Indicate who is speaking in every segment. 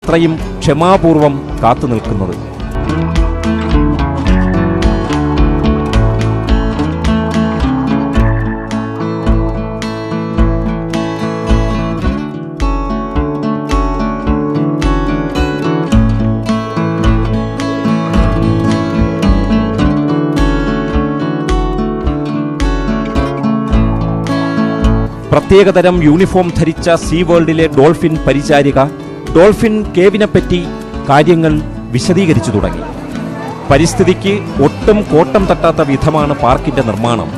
Speaker 1: ഇത്രയും ക്ഷമാപൂർവം കാത്തു നിൽക്കുന്നത്? പ്രത്യേകതരം യൂണിഫോം ധരിച്ച സീ വേൾഡിലെ ഡോൾഫിൻ പരിചാരിക ഡോൾഫിൻ കേവിനെപ്പറ്റി കാര്യങ്ങൾ വിശദീകരിച്ചു തുടങ്ങി. പരിസ്ഥിതിക്ക് ഒട്ടും കോട്ടം തട്ടാത്ത വിധമാണ് പാർക്കിന്റെ നിർമ്മാണം.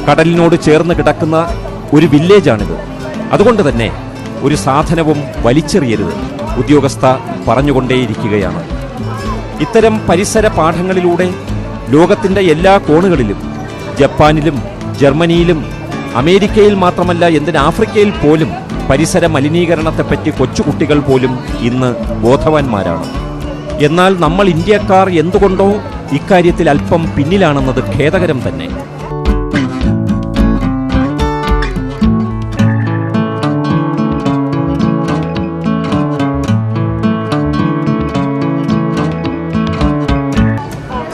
Speaker 1: കടലിനോട് ചേർന്ന് കിടക്കുന്ന ഒരു വില്ലേജാണിത്. അതുകൊണ്ട് തന്നെ ഒരു സാധനവും വലിച്ചെറിയരുത്, ഉദ്യോഗസ്ഥ പറഞ്ഞുകൊണ്ടേയിരിക്കുകയാണ്. ഇത്തരം പരിസര പാഠങ്ങളിലൂടെ ലോകത്തിന്റെ എല്ലാ കോണുകളിലും, ജപ്പാനിലും ജർമ്മനിയിലും അമേരിക്കയിൽ മാത്രമല്ല, എന്തിന് ആഫ്രിക്കയിൽ പോലും പരിസര മലിനീകരണത്തെപ്പറ്റി കൊച്ചുകുട്ടികൾ പോലും ഇന്ന് ബോധവാന്മാരാണ്. എന്നാൽ നമ്മൾ ഇന്ത്യക്കാർ എന്തുകൊണ്ടോ ഇക്കാര്യത്തിൽ അല്പം പിന്നിലാണെന്നത് ഖേദകരം തന്നെ.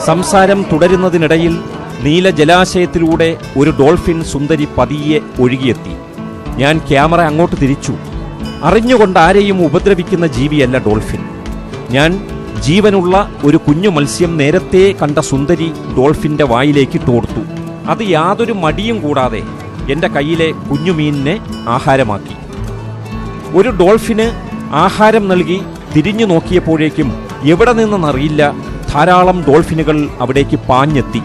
Speaker 1: സംസാരം തുടരുന്നതിനിടയിൽ നീല ജലാശയത്തിലൂടെ ഒരു ഡോൾഫിൻ സുന്ദരി പതിയെ ഒഴുകിയെത്തി. ഞാൻ ക്യാമറ അങ്ങോട്ട് തിരിച്ചു. അറിഞ്ഞുകൊണ്ട് ആരെയും ഉപദ്രവിക്കുന്ന ജീവിയല്ല ഡോൾഫിൻ. ഞാൻ ജീവനുള്ള ഒരു കുഞ്ഞു മത്സ്യം നേരത്തെ കണ്ട സുന്ദരി ഡോൾഫിന്റെ വായിലേക്ക് തോർത്തു. അത് യാതൊരു മടിയും കൂടാതെ എൻ്റെ കയ്യിലെ കുഞ്ഞുമീനിനെ ആഹാരമാക്കി. ഒരു ഡോൾഫിന് ആഹാരം നൽകി തിരിഞ്ഞു നോക്കിയപ്പോഴേക്കും എവിടെ നിന്നെന്നറിയില്ല, ധാരാളം ഡോൾഫിനുകൾ അവിടേക്ക് പാഞ്ഞെത്തി.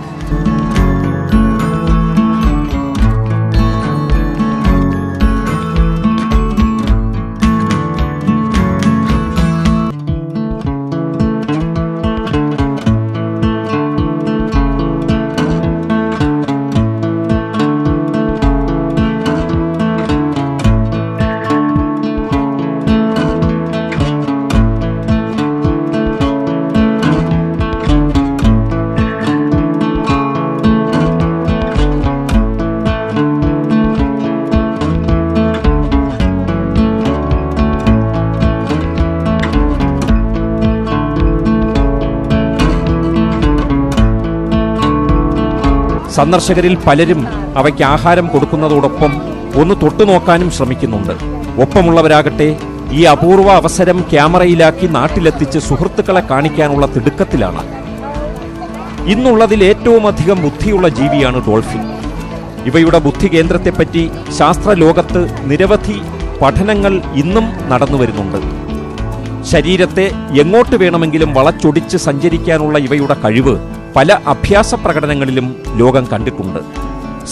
Speaker 1: സന്ദർശകരിൽ പലരും അവയ്ക്ക് ആഹാരം കൊടുക്കുന്നതോടൊപ്പം ഒന്ന് തൊട്ടുനോക്കാനും ശ്രമിക്കുന്നുണ്ട്. ഒപ്പമുള്ളവരാകട്ടെ ഈ അപൂർവ അവസരം ക്യാമറയിലാക്കി നാട്ടിലെത്തിച്ച് സുഹൃത്തുക്കളെ കാണിക്കാനുള്ള തിടുക്കത്തിലാണ്. ഇന്നുള്ളതിൽ ഏറ്റവും അധികം ബുദ്ധിയുള്ള ജീവിയാണ് ഡോൾഫിൻ. ഇവയുടെ ബുദ്ധി കേന്ദ്രത്തെപ്പറ്റി ശാസ്ത്രലോകത്ത് നിരവധി പഠനങ്ങൾ ഇന്നും നടന്നു വരുന്നുണ്ട്. ശരീരത്തെ എങ്ങോട്ട് വേണമെങ്കിലും വളച്ചൊടിച്ച് സഞ്ചരിക്കാനുള്ള ഇവയുടെ കഴിവ് പല അഭ്യാസ പ്രകടനങ്ങളിലും ലോകം കണ്ടിട്ടുണ്ട്.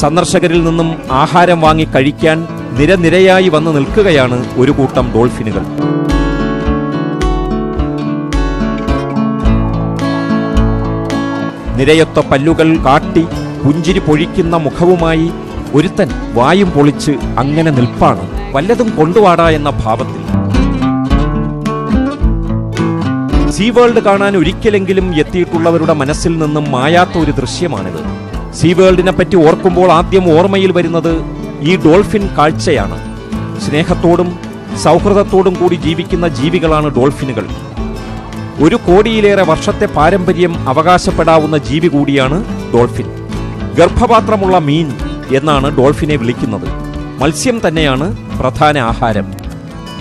Speaker 1: സന്ദർശകരിൽ നിന്നും ആഹാരം വാങ്ങി കഴിക്കാൻ നിരനിരയായി വന്ന് നിൽക്കുകയാണ് ഒരു കൂട്ടം ഡോൾഫിനുകൾ. നിരയൊത്ത പല്ലുകൾ കാട്ടി പുഞ്ചിരി പൊഴിക്കുന്ന മുഖവുമായി ഒരുത്തൻ വായും പൊളിച്ച് അങ്ങനെ നിൽപ്പാണ്, വല്ലതും കൊണ്ടുവാടാ എന്ന ഭാവത്തിൽ. സീ വേൾഡ് കാണാൻ ഒരിക്കലെങ്കിലും എത്തിയിട്ടുള്ളവരുടെ മനസ്സിൽ നിന്നും മായാത്ത ഒരു ദൃശ്യമാണിത്. സീ വേൾഡിനെ പറ്റി ഓർക്കുമ്പോൾ ആദ്യം ഓർമ്മയിൽ വരുന്നത് ഈ ഡോൾഫിൻ കാഴ്ചയാണ്. സ്നേഹത്തോടും സൗഹൃദത്തോടും കൂടി ജീവിക്കുന്ന ജീവികളാണ് ഡോൾഫിനുകൾ. 1 കോടിയിലേറെ വർഷത്തെ പാരമ്പര്യം അവകാശപ്പെടാവുന്ന ജീവി കൂടിയാണ് ഡോൾഫിൻ. ഗർഭപാത്രമുള്ള മീൻ എന്നാണ് ഡോൾഫിനെ വിളിക്കുന്നത്. മത്സ്യം തന്നെയാണ് പ്രധാന ആഹാരം.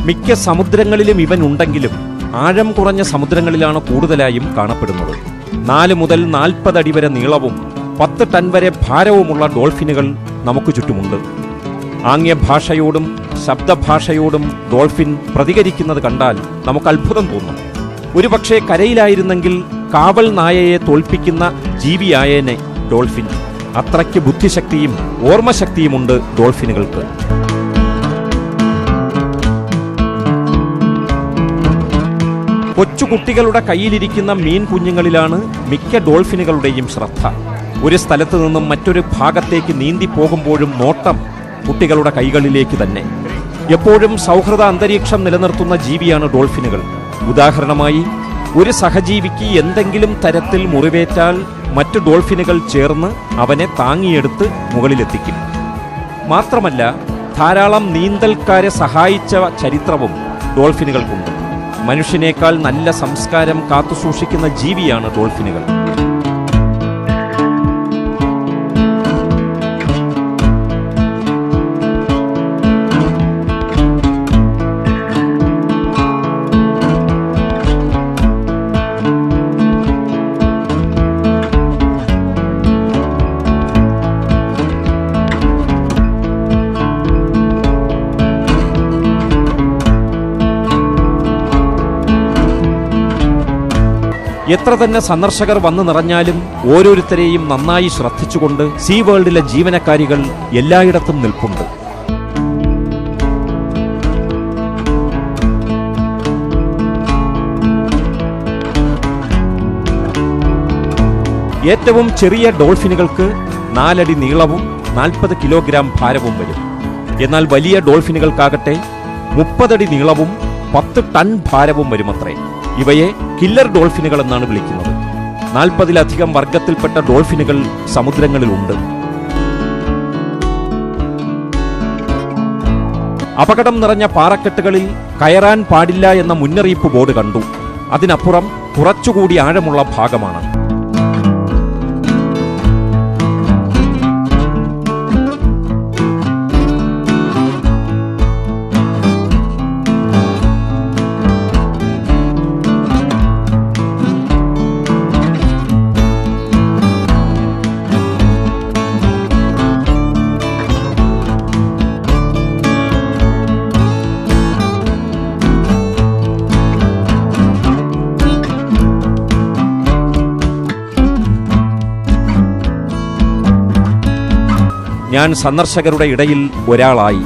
Speaker 1: മിക്ക സമുദ്രങ്ങളിലും ഇവൻ ഉണ്ടെങ്കിലും ആഴം കുറഞ്ഞ സമുദ്രങ്ങളിലാണ് കൂടുതലായും കാണപ്പെടുന്നത്. 4 മുതൽ 40 അടി വരെ നീളവും 10 ടൺ വരെ ഭാരവുമുള്ള ഡോൾഫിനുകൾ നമുക്ക് ചുറ്റുമുണ്ട്. ആംഗ്യഭാഷയോടും ശബ്ദഭാഷയോടും ഡോൾഫിൻ പ്രതികരിക്കുന്നത് കണ്ടാൽ നമുക്ക് അത്ഭുതം തോന്നും. ഒരുപക്ഷെ കരയിലായിരുന്നെങ്കിൽ കാവൽ നായയെ തോൽപ്പിക്കുന്ന ജീവിയായേനെ ഡോൾഫിൻ. അത്രയ്ക്ക് ബുദ്ധിശക്തിയും ഓർമ്മശക്തിയുമുണ്ട് ഡോൾഫിനുകൾക്ക്. കൊച്ചുകുട്ടികളുടെ കയ്യിലിരിക്കുന്ന മീൻ കുഞ്ഞുങ്ങളിലാണ് മിക്ക ഡോൾഫിനുകളുടെയും ശ്രദ്ധ. ഒരു സ്ഥലത്ത് നിന്നും മറ്റൊരു ഭാഗത്തേക്ക് നീന്തി പോകുമ്പോഴും നോട്ടം കുട്ടികളുടെ കൈകളിലേക്ക് തന്നെ. എപ്പോഴും സൗഹൃദ അന്തരീക്ഷം നിലനിർത്തുന്ന ജീവിയാണ് ഡോൾഫിനുകൾ. ഉദാഹരണമായി, ഒരു സഹജീവിക്ക് എന്തെങ്കിലും തരത്തിൽ മുറിവേറ്റാൽ മറ്റു ഡോൾഫിനുകൾ ചേർന്ന് അവനെ താങ്ങിയെടുത്ത് മുകളിലെത്തിക്കും. മാത്രമല്ല, ധാരാളം നീന്തൽക്കാരെ സഹായിച്ച ചരിത്രവും ഡോൾഫിനുകൾക്കുണ്ട്. മനുഷ്യനേക്കാൾ നല്ല സംസ്കാരം കാത്തുസൂക്ഷിക്കുന്ന ജീവിയാണ് ഡോൾഫിനുകൾ. എത്ര തന്നെ സന്ദർശകർ വന്നു നിറഞ്ഞാലും ഓരോരുത്തരെയും നന്നായി ശ്രദ്ധിച്ചുകൊണ്ട് സീ വേൾഡിലെ ജീവനക്കാരികൾ എല്ലായിടത്തും നിൽപ്പുണ്ട്. ഏറ്റവും ചെറിയ ഡോൾഫിനുകൾക്ക് 4 അടി നീളവും 40 കിലോഗ്രാം ഭാരവും വരും. എന്നാൽ വലിയ ഡോൾഫിനുകൾക്കാകട്ടെ 30 അടി നീളവും 10 ടൺ ഭാരവും വരുമത്രേ. ഇവയെ കില്ലർ ഡോൾഫിനുകൾ എന്നാണ് വിളിക്കുന്നത്. 40-ലധികം വർഗത്തിൽപ്പെട്ട ഡോൾഫിനുകൾ സമുദ്രങ്ങളിലുണ്ട്. അപകടം നിറഞ്ഞ പാറക്കെട്ടുകളിൽ കയറാൻ പാടില്ല എന്ന മുന്നറിയിപ്പ് ബോർഡ് കണ്ടു. അതിനപ്പുറം കുറച്ചുകൂടി ആഴമുള്ള ഭാഗമാണ്. ഞാൻ സന്ദർശകരുടെ ഇടയിൽ ഒരാളായി.